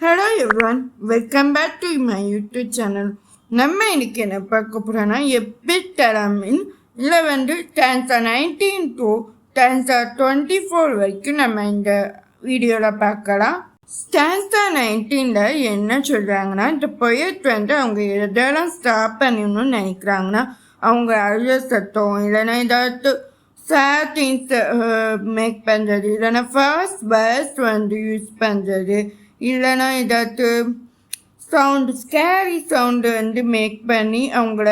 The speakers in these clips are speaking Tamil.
Hello everyone, welcome back to my YouTube channel. நம்ம இன்னைக்கு என்ன பார்க்க போறோம்னா எபிட்டலமின் 11 டான்சா 19 to டான்சா 24 வரைக்கும் நம்ம இந்த வீடியோவில் பார்க்கலாம். ஸ்டான்சா 19ல என்ன சொல்கிறாங்கன்னா, இந்த பொயட் அவங்க எதெல்லாம் ஸ்டாப் பண்ணணும்னு நினைக்கிறாங்கன்னா, அவங்க அழுத சத்தம் இல்லைன்னா ஏதாவது சேட் திங்ஸ் மேக் பண்ணுறது, இல்லைன்னா ஃபர்ஸ்ட் வேர்ஸ் யூஸ் பண்ணுறது, இல்லைன்னா ஏதாச்சும் சவுண்டு ஸ்கேரி சவுண்டு மேக் பண்ணி அவங்கள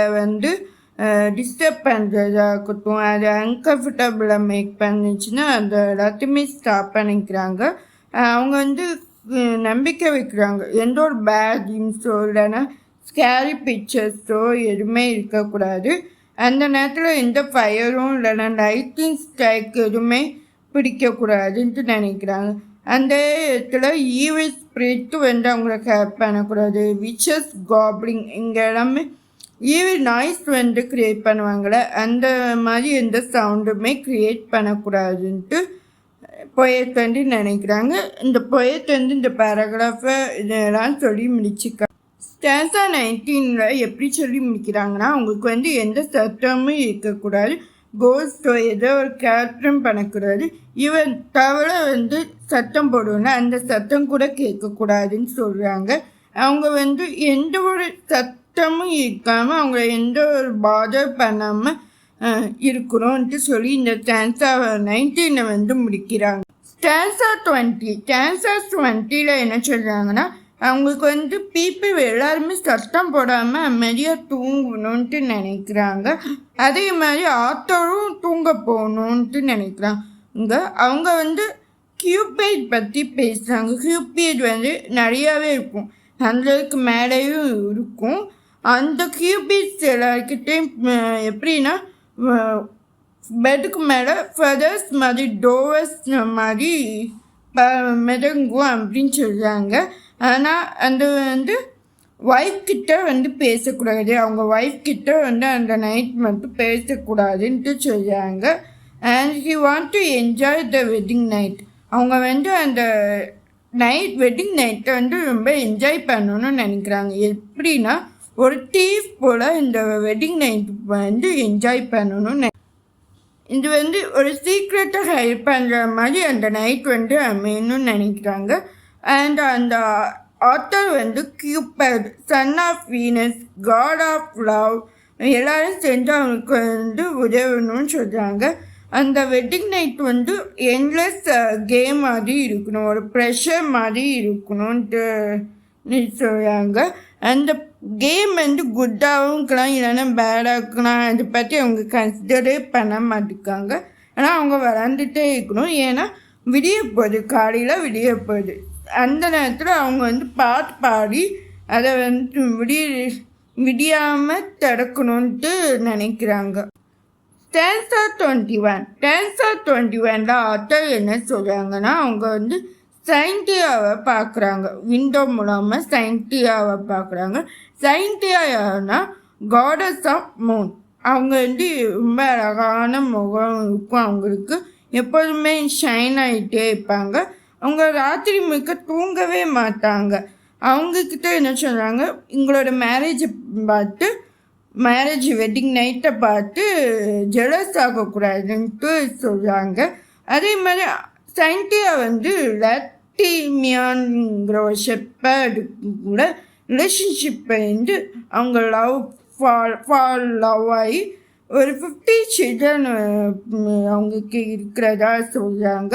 டிஸ்டர்ப் பண்ணுறதாகட்டும், அது அன்கம்ஃபர்டபுளாக மேக் பண்ணிச்சுன்னா அது எல்லாத்தையுமே ஸ்டாப் பண்ணிக்கிறாங்க. அவங்க நம்பிக்கை வைக்கிறாங்க எந்த ஒரு பேட் திங்ஸோ இல்லைன்னா ஸ்கேரி பிக்சர்ஸோ எதுவுமே இருக்கக்கூடாது. அந்த நேரத்தில் எந்த ஃபயரும் இல்லைன்னா லைட்டிங் ஸ்ட்ரைக் எதுவுமே பிடிக்கக்கூடாதுன்ட்டு நினைக்கிறாங்க. அந்த இடத்துல ஈவில் ஸ்பிரிட்டு அவங்கள ஹெல்ப் பண்ணக்கூடாது. விச்சஸ் காப்ளிங் இங்கே எல்லாமே ஈவில் நாய்ஸ் க்ரியேட் பண்ணுவாங்களே, அந்த மாதிரி எந்த சவுண்டுமே க்ரியேட் பண்ணக்கூடாதுன்ட்டு பொயட் நினைக்கிறாங்க. இந்த பொயட் இந்த பேராகிராஃபை இதெல்லாம் சொல்லி முடிச்சுக்க. ஸ்டான்சா 19ல எப்படி சொல்லி முடிக்கிறாங்கன்னா, அவங்களுக்கு எந்த சத்தமும் இருக்கக்கூடாது, கோஸ்டோ ஏதோ ஒரு கேரக்டரும் பண்ணக்கூடாது, இவன் தவிர சத்தம் போடுவோன்னா அந்த சத்தம் கூட கேட்கக்கூடாதுன்னு சொல்கிறாங்க. அவங்க எந்த ஒரு சத்தமும் இருக்காமல் அவங்க எந்த ஒரு பாதர் பண்ணாமல் இருக்கணும்ன்ட்டு சொல்லி இந்த ஸ்டான்சா 19 முடிக்கிறாங்க. ஸ்டான்சா 20ல என்ன சொல்கிறாங்கன்னா, அவங்களுக்கு பீப்புள் எல்லாருமே சத்தம் போடாமல் அமைதியாக தூங்கணுன்ட்டு நினைக்கிறாங்க. அதே மாதிரி ஆத்தரும் தூங்க போகணுன்ட்டு நினைக்கிறாங்க. அவங்க கியூபிட் பற்றி பேசுகிறாங்க. கியூபிட் நிறையாவே இருக்கும், 100க்கு மேலேயும் இருக்கும். அந்த கியூபிட்ஸ் எல்லாருக்கிட்டையும் எப்படின்னா பெட்டுக்கு மேலே ஃபெதர்ஸ் மாதிரி டோவர்ஸ் மாதிரி மிதங்கும் அப்படின்னு சொல்கிறாங்க. ஆனால் அந்த ஒய்ஃப் கிட்ட பேசக்கூடாது, அவங்க ஒய்ஃப் கிட்ட அந்த நைட் மட்டும் பேசக்கூடாதுன்ட்டு சொல்கிறாங்க. And he want to enjoy the wedding night. அவங்க அந்த வெட்டிங் நைட்டை ரொம்ப என்ஜாய் பண்ணணும்னு நினைக்கிறாங்க. எப்படின்னா ஒரு டீஃப் போல் இந்த வெட்டிங் நைட் என்ஜாய் பண்ணணும்னு இது ஒரு சீக்ரெட்டை ஹெல்ப் பண்ணுற மாதிரி அந்த நைட் அமையணும்னு நினைக்கிறாங்க. அண்ட் அந்த author Cupid, son of Venus, god of love எல்லோரும் சேர்ந்து அவங்களுக்கு உதவணும்னு சொல்கிறாங்க. அந்த வெட்டிங் நைட் என்லெஸ் கேம் மாதிரி இருக்கணும், ஒரு ப்ரெஷர் மாதிரி இருக்கணும்ன்ட்டு சொல்கிறாங்க. அந்த கேம் குட்டாகவும் இருக்கலாம் இல்லைன்னா பேடாக இருக்கலாம், அதை பற்றி அவங்க கன்சிடரே பண்ண மாட்டேங்காங்க. ஆனால் அவங்க விளாண்டுட்டே இருக்கணும், ஏன்னா விடிய போகுது, காலையில் விடிய போகுது. அந்த நேரத்தில் அவங்க பாட்டு பாடி அதை விடியாமல் தடுக்கணுன்ட்டு நினைக்கிறாங்க. டான்சா 21ல ஆத்தர் என்ன சொல்கிறாங்கன்னா, அவங்க சைன்டியாவை பார்க்குறாங்க. விண்டோ மூலமாக சைன்டியாவை பார்க்குறாங்க. சைன்டியானா காடஸ் ஆஃப் மூன். அவங்க ரொம்ப அழகான முகம் இருக்கும், அவங்களுக்கு எப்போதுமே ஷைன் ஆகிட்டே இருப்பாங்க. அவங்க ராத்திரி முழுக்க தூங்கவே மாட்டாங்க. அவங்கக்கிட்ட என்ன சொல்கிறாங்க, உங்களோட மேரேஜ் வெட்டிங் நைட்டை பார்த்து ஜெலஸ் ஆகக்கூடாதுன்ட்டு சொல்கிறாங்க. அதே மாதிரி சைன்டியா லாக்டிமியான்ங்கிற ஒரு ஷெப்பர்டு கூட ரிலேஷன்ஷிப்பை அவங்க லவ் ஆகி ஒரு 50 சில்ட்ரன் அவங்களுக்கு இருக்கிறதா சொல்கிறாங்க.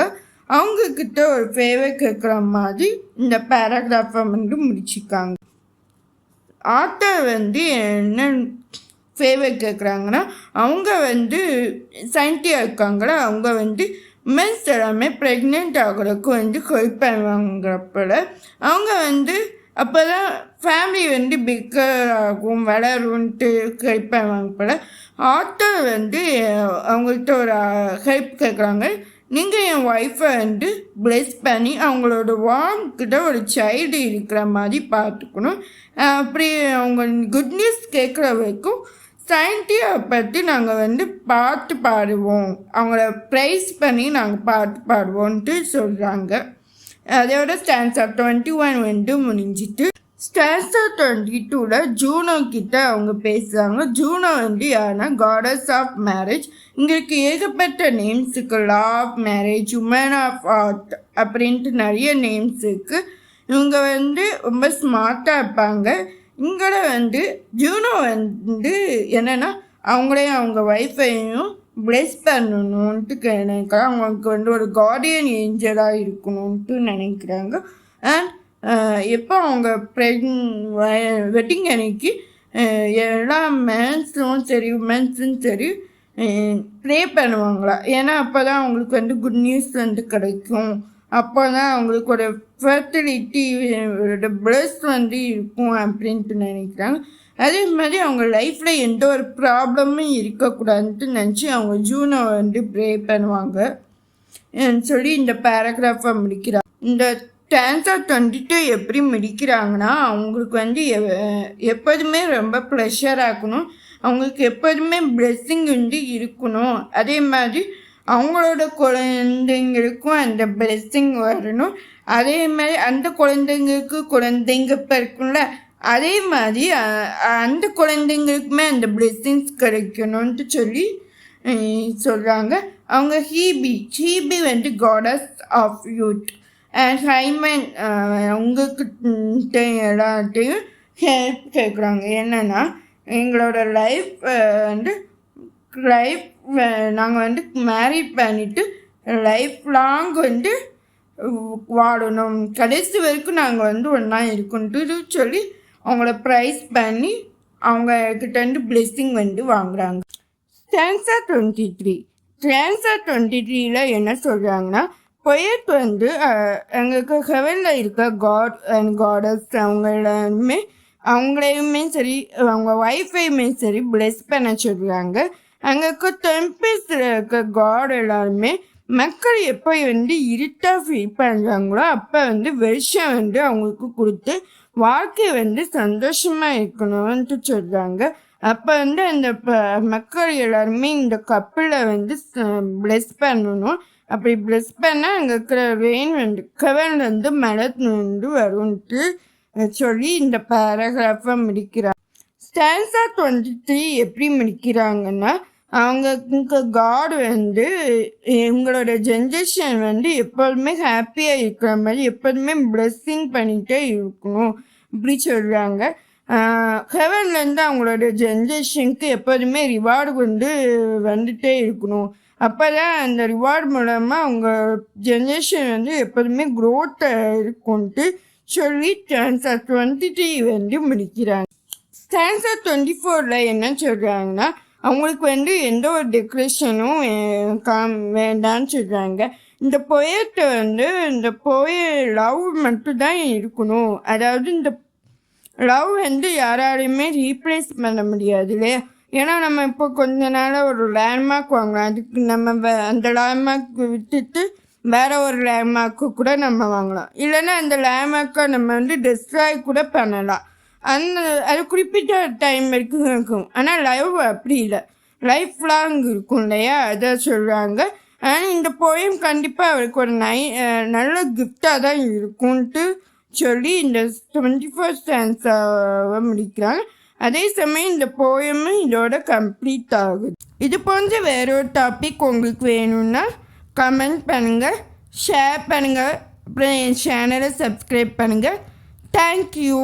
அவங்கக்கிட்ட ஒரு ஃபேவர் கேட்குற மாதிரி இந்த பேராகிராஃபை முடிச்சுக்காங்க. ஆத்தர் என்ன ஃபேவர் கேட்குறாங்கன்னா, அவங்க சைன்டியா இருக்காங்களா, அவங்க மென்ஸ் எல்லாமே ப்ரெக்னென்ட் ஆகிறதுக்கு ஹெல்ப் பண்ணுவாங்கிறப்பல அவங்க அப்போ தான் ஃபேமிலி பிக்கர் ஆகும், வளரும்ன்ட்டு ஹெல்ப் பண்ணுவாங்க போல். ஆத்தர் அவங்கள்ட்ட ஒரு ஹெல்ப் கேட்குறாங்க, நீங்கள் என் ஒய்ஃபை பிளெஸ் பண்ணி அவங்களோட வார்ம்கிட்ட ஒரு சைல்டு இருக்கிற மாதிரி பார்த்துக்கணும். அப்படி அவங்க குட் நியூஸ் கேட்குற வரைக்கும் சைன்டியை பற்றி நாங்கள் பாட்டு பாடுவோம், அவங்கள ப்ரைஸ் பண்ணி நாங்கள் பாட்டு பாடுவோன்ட்டு சொல்கிறாங்க. அதோட ஸ்டான்ஸா 21 வந்து முடிஞ்சிட்டு ஸ்டான்ஸா 22ல் ஜூனோ கிட்ட அவங்க பேசுகிறாங்க. ஜூனோ வந்து யாருன்னா காடஸ் ஆஃப் மேரேஜ். இங்களுக்கு ஏகப்பட்ட நேம்ஸ் இருக்குது. Law of marriage, woman of art அப்படின்ட்டு நிறைய நேம்ஸ் இருக்குது. இவங்க வந்து ரொம்ப ஸ்மார்ட்டாக இருப்பாங்க. இங்கே வந்து ஜூனோ வந்து என்னென்னா அவங்களையும் அவங்க ஒய்ஃபையும் பிளெஸ் பண்ணணுன்ட்டு நினைக்கிறாங்க. அவங்களுக்கு வந்து ஒரு கார்டியன் ஏஞ்சலாக இருக்கணுன்ட்டு நினைக்கிறாங்க. அண்ட் எப்போ அவங்க வெட்டிங் அன்னைக்கு எல்லா மேன்ஸும் சரி உமன்ஸும் சரி ப்ரே பண்ணுவாங்களா. ஏன்னா அப்போ தான் அவங்களுக்கு வந்து குட் நியூஸ் வந்து கிடைக்கும். அப்போ தான் அவங்களுக்கு ஒரு ஃபர்டிலிட்டி பிளஸ் வந்து இருக்கும் அப்படின்ட்டு நினைக்கிறாங்க. அதே மாதிரி அவங்க லைஃப்பில் எந்த ஒரு ப்ராப்ளமும் இருக்கக்கூடாதுன்ட்டு நினச்சி அவங்க ஜூனை வந்து ப்ரே பண்ணுவாங்க சொல்லி இந்த பேராகிராஃபை முடிக்கிறாங்க. இந்த ஸ்டான்ஸா 22 எப்படி முடிக்கிறாங்கன்னா அவங்களுக்கு வந்து எப்போதுமே ரொம்ப ப்ளஷராக இருக்கணும். அவங்களுக்கு எப்போதுமே பிளெஸ்ஸிங் வந்து இருக்கணும். அதே மாதிரி அவங்களோட குழந்தைங்களுக்கும் அந்த பிளெஸ்ஸிங் வரணும். அதே மாதிரி அந்த குழந்தைங்க இப்போ இருக்கும்ல, அதே மாதிரி அந்த குழந்தைங்களுக்குமே அந்த பிளெஸ்ஸிங்ஸ் கிடைக்கணும்ன்ட்டு சொல்லி சொல்கிறாங்க. அவங்க ஹீபி வந்து goddess of youth and Hymen அவங்கக்கிட்ட எல்லாத்தையும் ஹெல்ப் கேட்குறாங்க. என்னென்னா எங்களோட லைஃப் நாங்கள் வந்து மேரிட் பண்ணிவிட்டு லைஃப் லாங் வந்து வாழணும், கடைசி வரைக்கும் நாங்கள் வந்து ஒன்றா இருக்கணுன்ட்டு சொல்லி அவங்கள ப்ரைஸ் பண்ணி அவங்கக்கிட்ட பிளெஸ்ஸிங் வந்து வாங்குறாங்க. ஸ்டான்ஸா 23ல் என்ன சொல்கிறாங்கன்னா பொயட் வந்து எங்களுக்கு ஹெவனில் இருக்க காட் அண்ட் காடஸ் அவங்களையுமே சரி அவங்க ஒய்ஃபையுமே சரி பிளெஸ் பண்ண சொல்கிறாங்க. அங்கே டெம்பிள்ஸில் இருக்க காட் எல்லாருமே மக்கள் எப்போ வந்து இருட்டாக ஃபீல் பண்ணுறாங்களோ அப்போ வந்து வெளிச்சம் வந்து அவங்களுக்கு கொடுத்து வாழ்க்கை வந்து சந்தோஷமாக இருக்கணும்ன்ட்டு சொல்கிறாங்க. அப்போ வந்து அந்த மக்கள் எல்லாருமே இந்த கப்பிளை வந்து பிளெஸ் பண்ணணும். அப்படி பிளெஸ் பண்ணால் அங்கே இருக்கிற ரெயின் வந்து கவன்லேருந்து மழை வந்து வரும்ன்ட்டு சொல்லி இந்த பேராகிராஃபை முடிக்கிறாங்க. ஸ்டான்ஸா 23 எப்படி முடிக்கிறாங்கன்னா அவங்க காட் வந்து எங்களோட ஜென்ரேஷன் வந்து எப்போதுமே ஹாப்பியாக இருக்கிற மாதிரி எப்போதுமே பிளெஸ்ஸிங் பண்ணிகிட்டே இருக்கணும் இப்படி சொல்கிறாங்க. ஹெவன்லேருந்து அவங்களோட ஜென்ரேஷனுக்கு எப்போதுமே ரிவார்டு வந்துட்டே இருக்கணும். அப்போ தான் அந்த ரிவார்டு மூலமாக அவங்க ஜென்ரேஷன் வந்து எப்போதுமே க்ரோத்தாக இருக்கும்ன்ட்டு சொல்லி ஸ்டான்ஸா 23 வந்து முடிக்கிறாங்க. ஸ்டான்ஸா 24ல் என்ன சொல்கிறாங்கன்னா அவங்களுக்கு வந்து எந்த ஒரு டெக்கரேஷனும் வேண்டான்னு சொல்கிறாங்க. இந்த பொயட்டை வந்து இந்த லவ் மட்டும்தான் இருக்கணும். அதாவது இந்த லவ் வந்து யாராலையுமே ரீப்ளேஸ் பண்ண முடியாது இல்லையா. ஏன்னா நம்ம இப்போ கொஞ்ச நாளாக ஒரு லேண்ட்மார்க் வாங்கலாம், அதுக்கு நம்ம அந்த லேண்ட்மார்க் விட்டுட்டு வேறு ஒரு லேண்ட்மார்க்கு கூட நம்ம வாங்கலாம். இல்லைன்னா அந்த லேண்ட்மார்க்கை நம்ம வந்து டெஸ்ட்ராய் கூட பண்ணலாம். அது குறிப்பிட்ட டைம் வரைக்கும் இருக்கும். ஆனால் லவ் அப்படி இல்லை, லைஃப் லாங் இருக்கும் இல்லையா, அதை சொல்கிறாங்க. ஆனால் இந்த போயம் கண்டிப்பாக அவருக்கு ஒரு நல்ல கிஃப்டாக தான் இருக்கும்ன்ட்டு சொல்லி இந்த 21st ஸ்டான்ஸாவை முடிக்கிறாங்க. அதே சமயம் இந்த போயமும் இதோட கம்ப்ளீட் ஆகுது. இது போன்ற வேறொரு டாபிக் உங்களுக்கு வேணும்னா கமெண்ட் பண்ணுங்கள், ஷேர் பண்ணுங்கள், அப்புறம் என் சேனலை சப்ஸ்கிரைப் பண்ணுங்கள். தேங்க்யூ.